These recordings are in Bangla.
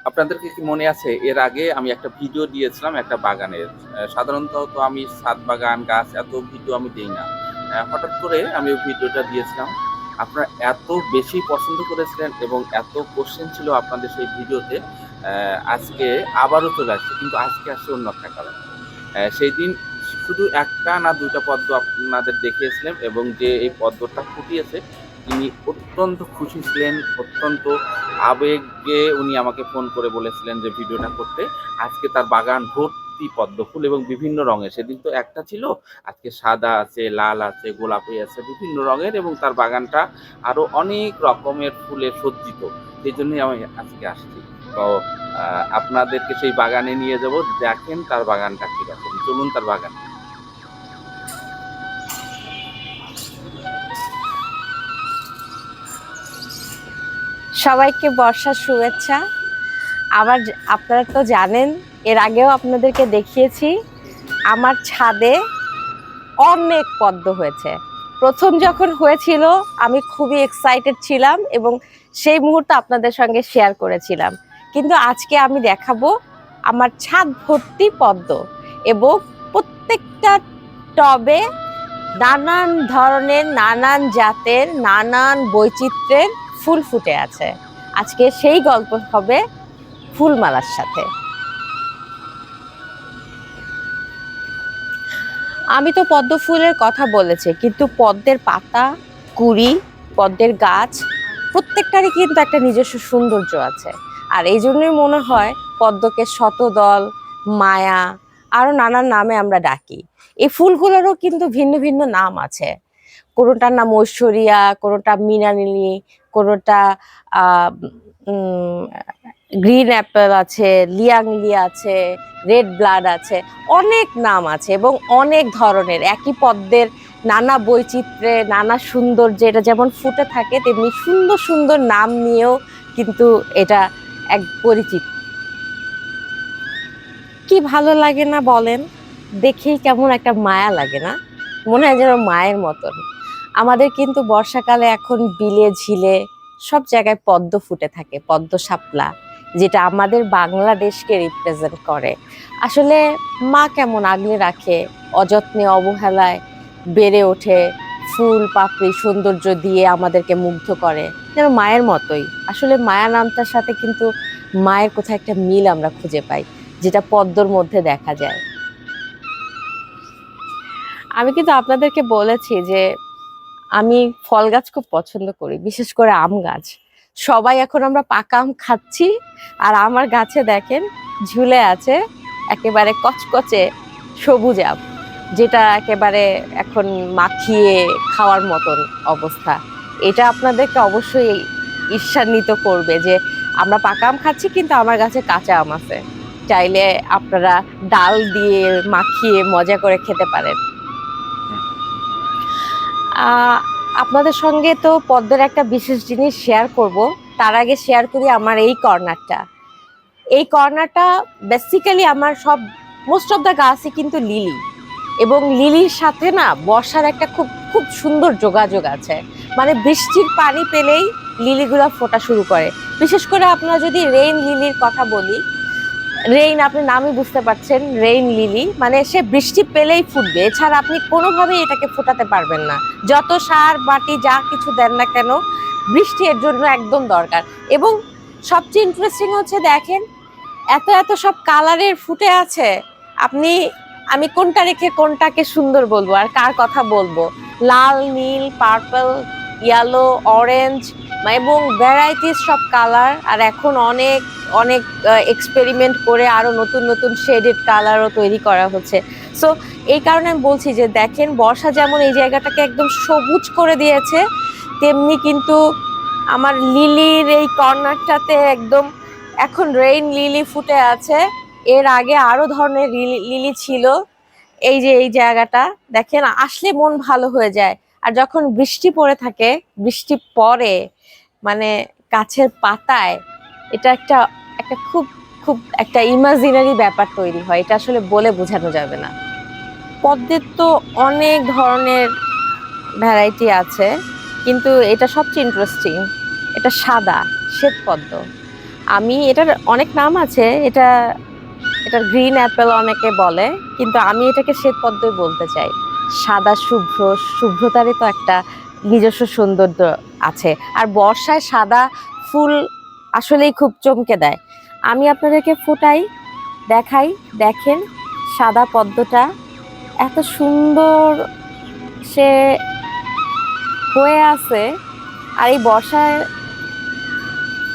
আপনাদেরকে কি মনে আছে এর আগে আমি একটা ভিডিও দিয়েছিলাম একটা বাগানের। সাধারণত তো আমি ছাদ বাগান, গাছ এত ভিডিও আমি দেই না। হঠাৎ করে আমি ওই ভিডিওটা দিয়েছিলাম। আপনারা এত বেশি পছন্দ করেছিলেন এবং এত কোয়েশ্চেন ছিল আপনাদের সেই ভিডিওতে। আজকে আবারও চলে আসছে। কিন্তু আজকে আসছে অন্য একটা কারণে। সেইদিন শুধু ১ টা না ২ টা পদ্ম আপনাদের দেখিয়েছিলাম এবং যে এই পদ্মটা ফুটিয়েছে তিনি অত্যন্ত খুশি ছিলেন, অত্যন্ত আবেগে উনি আমাকে ফোন করে বলেছিলেন যে ভিডিওটা করতে। আজকে তার বাগান ভর্তি পদ্ম ফুল এবং বিভিন্ন রঙের। সেদিন তো একটা ছিল, আজকে সাদা আছে, লাল আছে, গোলাপি আছে, বিভিন্ন রঙের এবং তার বাগানটা আরো অনেক রকমের ফুলে সজ্জিত। সেজন্যই আমি আজকে আসছি। তো আপনাদেরকে সেই বাগানে নিয়ে যাব। দেখেন তার বাগানটা কিরকম। চলুন তার বাগানে। সবাইকে বর্ষার শুভেচ্ছা। আপনারা তো জানেন, এর আগেও আপনাদেরকে দেখিয়েছি আমার ছাদে অনেক পদ্ম হয়েছে। প্রথম যখন হয়েছিল আমি খুবই এক্সাইটেড ছিলাম এবং সেই মুহূর্তে আপনাদের সঙ্গে শেয়ার করেছিলাম। কিন্তু আজকে আমি দেখাবো আমার ছাদ ভর্তি পদ্ম এবং প্রত্যেকটা টবে নানান ধরনের, নানান জাতের, নানান বৈচিত্র্যের ফুল ফুটে আছে। আজকে সেই গল্প হবে ফুলমালার সাথে। আমি তো পদ্ম ফুলের কথা বলেছি, কিন্তু পদ্মের পাতা, কুঁড়ি, পদ্মের গাছ প্রত্যেকটারই কিন্তু একটা নিজস্ব সৌন্দর্য আছে। আর এই জন্যই মনে হয় পদ্মকে শতদল, মায়া, আরো নানান নামে আমরা ডাকি। এই ফুলগুলোরও কিন্তু ভিন্ন ভিন্ন নাম আছে। কোনোটার নাম ঐশ্বরিয়া, কোনোটা মৃণালিনী, কোনোটা আহ গ্রিন অ্যাপেল আছে, লিয়াংলি আছে, রেড ব্লাড আছে, অনেক নাম আছে এবং অনেক ধরনের একই পদ্মের নানা বৈচিত্র্যে, নানা সৌন্দর্যে এটা যেমন ফুটে থাকে, তেমনি সুন্দর সুন্দর নাম নিয়েও কিন্তু এটা এক পরিচিত। কি ভালো লাগে না বলেন? দেখেই কেমন একটা মায়া লাগে না? মনে হয় যেন মায়ের মতন। আমাদের কিন্তু বর্ষাকালে এখন বিলে ঝিলে সব জায়গায় পদ্ম ফুটে থাকে, পদ্ম শাপলা, যেটা আমাদের বাংলাদেশকে রিপ্রেজেন্ট করে। আসলে মা কেমন আগলে রাখে, অযত্নে অবহেলায় বেড়ে ওঠে, ফুল পাপড়ি সৌন্দর্য দিয়ে আমাদেরকে মুগ্ধ করে, যেন মায়ের মতোই। আসলে মায়া নামটার সাথে কিন্তু মায়ের কোথাও একটা মিল আমরা খুঁজে পাই, যেটা পদ্মর মধ্যে দেখা যায়। আমি কিন্তু আপনাদেরকে বলেছি যে আমি ফল গাছ খুব পছন্দ করি, বিশেষ করে আম গাছ। সবাই এখন আমরা পাকা আম খাচ্ছি, আর আমার গাছে দেখেন ঝুলে আছে একেবারে কচকচে সবুজ আম, যেটা একেবারে এখন মাখিয়ে খাওয়ার মতন অবস্থা। এটা আপনাদেরকে অবশ্যই ঈর্ষান্বিত করবে যে আমরা পাকা আম খাচ্ছি কিন্তু আমার গাছে কাঁচা আম আছে। চাইলে আপনারা ডাল দিয়ে মাখিয়ে মজা করে খেতে পারেন। আহ আপনাদের সঙ্গে তো পদ্মের একটা বিশেষ জিনিস শেয়ার করব। তার আগে শেয়ার করি আমার এই কর্নারটা। এই কর্নারটা বেসিক্যালি আমার সব মোস্ট অফ দ্য গাছই কিন্তু লিলি, এবং লিলির সাথে না বর্ষার একটা খুব খুব সুন্দর যোগাযোগ আছে। মানে বৃষ্টির পানি পেলেই লিলিগুলা ফোটা শুরু করে। বিশেষ করে আপনারা যদি রেইন লিলির কথা বলি, রেইন আপনি নামই বুঝতে পারছেন, রেইন লিলি মানে সে বৃষ্টি পেলেই ফুটবে, এছাড়া আপনি কোনোভাবেই এটাকে ফোটাতে পারবেন না। যত সার বাটি যা কিছু দেন না কেন, বৃষ্টি এর জন্য একদম দরকার। এবং সবচেয়ে ইন্টারেস্টিং হচ্ছে দেখেন, এত এত সব কালারের ফুটে আছে। আপনি, আমি কোনটা রেখে কোনটাকে সুন্দর বলবো আর কার কথা বলবো? লাল, নীল, পার্পল, ইয়েলো, অরেঞ্জ এবং ভ্যারাইটিস সব কালার। আর এখন অনেক অনেক এক্সপেরিমেন্ট করে আরো নতুন নতুন শেডেড কালারও তৈরি করা হচ্ছে। সো এই কারণে আমি বলছি যে দেখেন, বর্ষা যেমন এই জায়গাটাকে একদম সবুজ করে দিয়েছে, তেমনি কিন্তু আমার লিলির এই কর্নারটাতে একদম এখন রেইন লিলি ফুটে আছে। এর আগে আরো ধরনের লিলি ছিল। এই যে এই জায়গাটা দেখেন, আসলে মন ভালো হয়ে যায়। আর যখন বৃষ্টি পড়ে থাকে, বৃষ্টি পড়ে মানে গাছের পাতায়, এটা একটা একটা খুব খুব একটা ইমাজিনারি ব্যাপার তৈরি হয়, এটা আসলে বলে বোঝানো যাবে না। পদ্মের তো অনেক ধরনের ভ্যারাইটি আছে, কিন্তু এটা সবচেয়ে ইন্টারেস্টিং। এটা সাদা শ্বেত পদ্ম। এটার অনেক নাম আছে, এটার গ্রিন অ্যাপেল অনেকে বলে, কিন্তু আমি এটাকে শ্বেতপদ্মই বলতে চাই। সাদা শুভ্র, শুভ্রতারই তো একটা নিজস্ব সৌন্দর্য আছে। আর বর্ষায় সাদা ফুল আসলেই খুব চমকে দেয়। আমি আপনাদেরকে ফোটাই, দেখাই, দেখেন সাদা পদ্মটা এত সুন্দর সে হয়ে আছে। আর এই বর্ষায়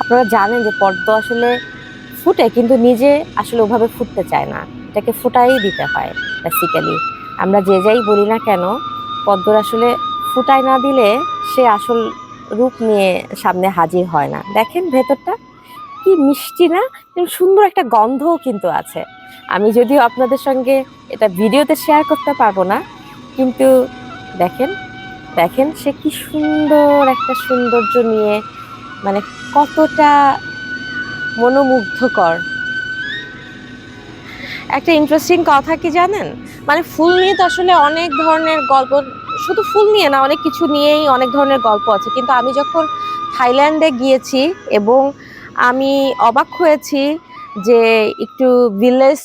আপনারা জানেন যে পদ্ম আসলে ফুটে, কিন্তু নিজে আসলে ওভাবে ফুটতে চায় না, এটাকে ফুটাই দিতে হয় বেসিক্যালি। আমরা যে যাই বলি না কেন, পদ্মর আসলে ফুটাই না দিলে সে আসল রূপ নিয়ে সামনে হাজির হয় না। দেখেন ভেতরটা কি মিষ্টি না, এবং সুন্দর একটা গন্ধও কিন্তু আছে। আমি যদিও আপনাদের সঙ্গে এটা ভিডিওতে শেয়ার করতে পারবো না, কিন্তু দেখেন, দেখেন সে কি সুন্দর একটা সৌন্দর্য নিয়ে, মানে কতটা মনোমুগ্ধকর। একটা ইন্টারেস্টিং কথা কি জানেন, মানে ফুল নিয়ে তো আসলে অনেক ধরনের গল্প, শুধু ফুল নিয়ে না, অনেক কিছু নিয়েই অনেক ধরনের গল্প আছে। কিন্তু আমি যখন থাইল্যান্ডে গিয়েছি এবং আমি অবাক হয়েছি যে একটু ভিলেজ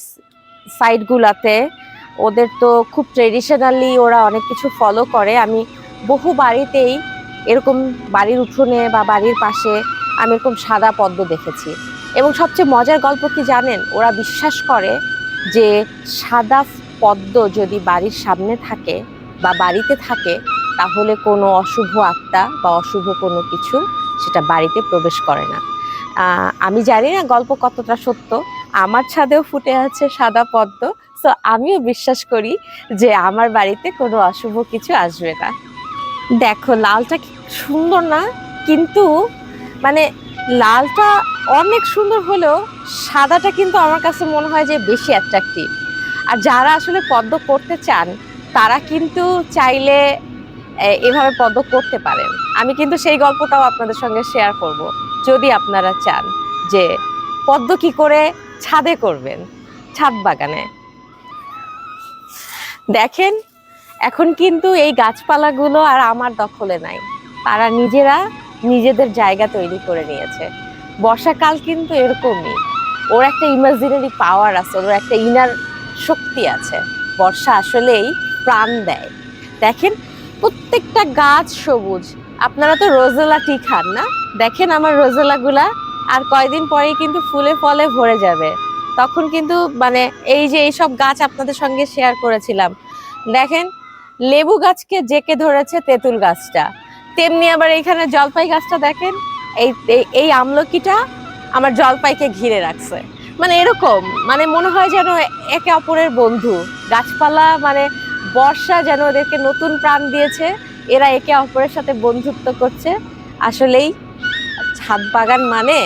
সাইডগুলাতে ওদের তো খুব ট্রেডিশনালি ওরা অনেক কিছু ফলো করে। আমি বহু বাড়িতেই এরকম বাড়ির উঠোনে বা বাড়ির পাশে আমি এরকম সাদা পদ্ম দেখেছি। এবং সবচেয়ে মজার গল্প কি জানেন, ওরা বিশ্বাস করে যে সাদা পদ্ম যদি বাড়ির সামনে থাকে বা বাড়িতে থাকে, তাহলে কোনো অশুভ আত্মা বা অশুভ কোনো কিছু সেটা বাড়িতে প্রবেশ করে না। আমি জানি না গল্প কতটা সত্য, আমার ছাদেও ফুটে আছে সাদা পদ্ম, তো আমিও বিশ্বাস করি যে আমার বাড়িতে কোনো অশুভ কিছু আসবে না। দেখো লালটা কি সুন্দর না, কিন্তু মানে লালটা অনেক সুন্দর হলেও সাদাটা কিন্তু আমার কাছে মনে হয় যে বেশি অ্যাট্রাকটিভ। আর যারা আসলে পদ্ম করতে চান তারা কিন্তু চাইলে এভাবে পদ্ম করতে পারেন। আমি কিন্তু সেই গল্পটাও আপনাদের সঙ্গে শেয়ার করব, যদি আপনারা চান যে পদ্ম কি করে ছাদে করবেন, ছাদ বাগানে। দেখেন এখন কিন্তু এই গাছপালাগুলো আর আমার দখলে নাই, তারা নিজেরা নিজেদের জায়গা তৈরি করে নিয়েছে। বর্ষাকাল কিন্তু এরকমই, ওর একটা ইমাজিনারি পাওয়ার আছে, ওর একটা ইনার শক্তি আছে। বর্ষা আসলেই প্রাণ দেয়। দেখেন প্রত্যেকটা গাছ সবুজ। আপনারা তো রোজেলা টি খান না, দেখেন আমার রোজেলা গুলা আর কয়দিন পরেই কিন্তু ফুলে ফলে ভরে যাবে। তখন কিন্তু মানে এই যে এইসব গাছ আপনাদের সঙ্গে শেয়ার করেছিলাম, দেখেন লেবু গাছকে জেকে ধরেছে তেঁতুল গাছটা, তেমনি আবার এইখানে জলপাই গাছটা দেখেন, এই এই- এই আমলকিটা আমার জলপাইকে ঘিরে রাখছে। মানে এরকম, মানে মনে হয় যেন একে অপরের বন্ধু। গাছপালা মানে বর্ষা যেন ওদেরকে নতুন প্রাণ দিয়েছে, এরা একে অপরের সাথে বন্ধুত্ব করছে। আসলেই ছাদ বাগান মানে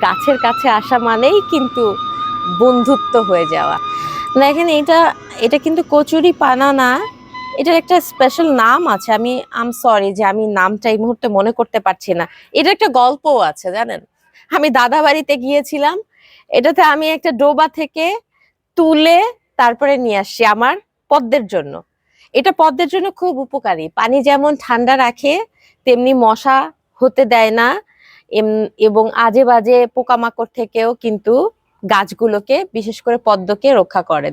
গাছের কাছে আসা মানেই কিন্তু বন্ধুত্ব হয়ে যাওয়া। দেখেন এটা, এটা কিন্তু কচুরি পানা না, এটার একটা স্পেশাল নাম আছে। আম সরি যে আমি নামটা এই মুহূর্তে মনে করতে পারছি না। এটা একটা গল্পও আছে জানেন। আমি দাদা বাড়িতে গিয়েছিলাম, এটাতে আমি একটা ডোবা থেকে তুলে তারপরে নিয়ে আসছি আমার পদ্মের জন্য। এটা পদ্মের জন্য খুব উপকারী, পানি যেমন ঠান্ডা রাখে তেমনি মশা হতে দেয় না, এবং আজে বাজে পোকামাকড় থেকেও কিন্তু গাছগুলোকে, বিশেষ করে পদ্মকে রক্ষা করে।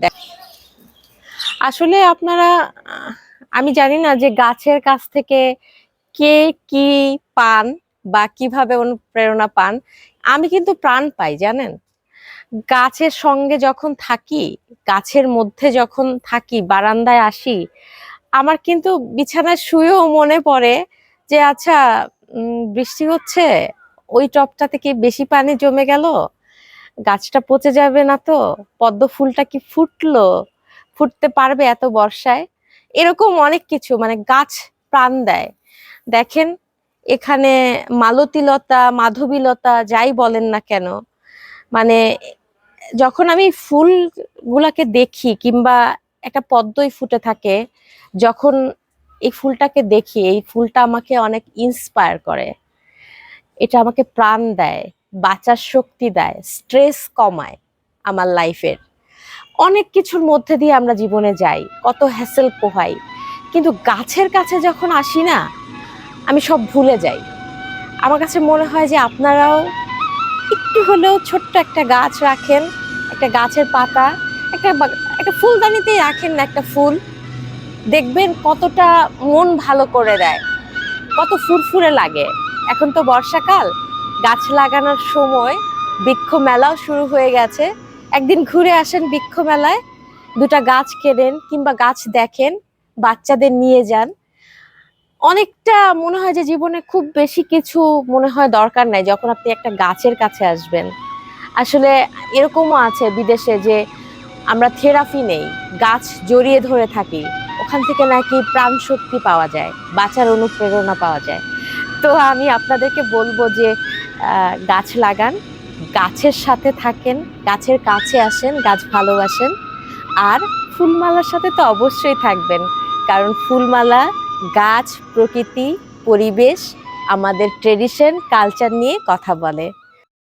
আসলে আপনারা, আমি জানি না যে গাছের কাছ থেকে কে কি পান বা কিভাবে অনুপ্রেরণা পান। আমি কিন্তু প্রাণ পাই জানেন, গাছের সঙ্গে যখন থাকি, গাছের মধ্যে যখন থাকি, বারান্দায় আসি, আমার কিন্তু বিছানায় শুয়েও মনে পড়ে যে আচ্ছা বৃষ্টি হচ্ছে, ওই টবটাতে কি বেশি পানি জমে গেল, গাছটা পচে যাবে না তো, পদ্ম ফুলটা কি ফুটলো, ফুটতে পারবে এত বর্ষায়। এরকম অনেক কিছু, মানে গাছ প্রাণ দেয়। দেখেন এখানে মালতীলতা, মাধবীলতা যাই বলেন না কেন, মানে যখন আমি ফুল গুলাকে দেখি কিংবা একটা পদ্মই ফুটে থাকে, যখন এই ফুলটাকে দেখি, এই ফুলটা আমাকে অনেক ইন্সপায়ার করে। এটা আমাকে প্রাণ দেয়, বাঁচার শক্তি দেয়, স্ট্রেস কমায়। আমার লাইফের অনেক কিছুর মধ্যে দিয়ে আমরা জীবনে যাই, কত হ্যাসেল পোহাই, কিন্তু গাছের কাছে যখন আসি না, আমি সব ভুলে যাই। আমার কাছে মনে হয় যে আপনারাও একটু হলেও ছোট্ট একটা গাছ রাখেন, একটা গাছের পাতা, একটা ফুলদানিতেই রাখেন না একটা ফুল, দেখবেন কতটা মন ভালো করে দেয়, কত ফুরফুরে লাগে। এখন তো বর্ষাকাল, গাছ লাগানোর সময়, বৃক্ষ মেলাও শুরু হয়ে গেছে। একদিন ঘুরে আসেন বৃক্ষ মেলায়, দুটা গাছ কেনেন কিংবা গাছ দেখেন, বাচ্চাদের নিয়ে যান। অনেকটা মনে হয় যে জীবনে খুব বেশি কিছু মনে হয় দরকার নাই যখন আপনি একটা গাছের কাছে আসবেন। আসলে এরকমও আছে বিদেশে যে আমরা থেরাপি নেই, গাছ জড়িয়ে ধরে থাকি, ওখান থেকে নাকি প্রাণ শক্তি পাওয়া যায়, বাঁচার অনুপ্রেরণা পাওয়া যায়। তো আমি আপনাদেরকে বলবো যে গাছ লাগান, গাছের সাথে থাকেন, গাছের কাছে আসেন, গাছ ভালোবাসেন। আর ফুলমালার সাথে তো অবশ্যই থাকবেন, কারণ ফুলমালা, গাছ, প্রকৃতি, পরিবেশ, আমাদের ট্রেডিশন, কালচার নিয়ে কথা বলে।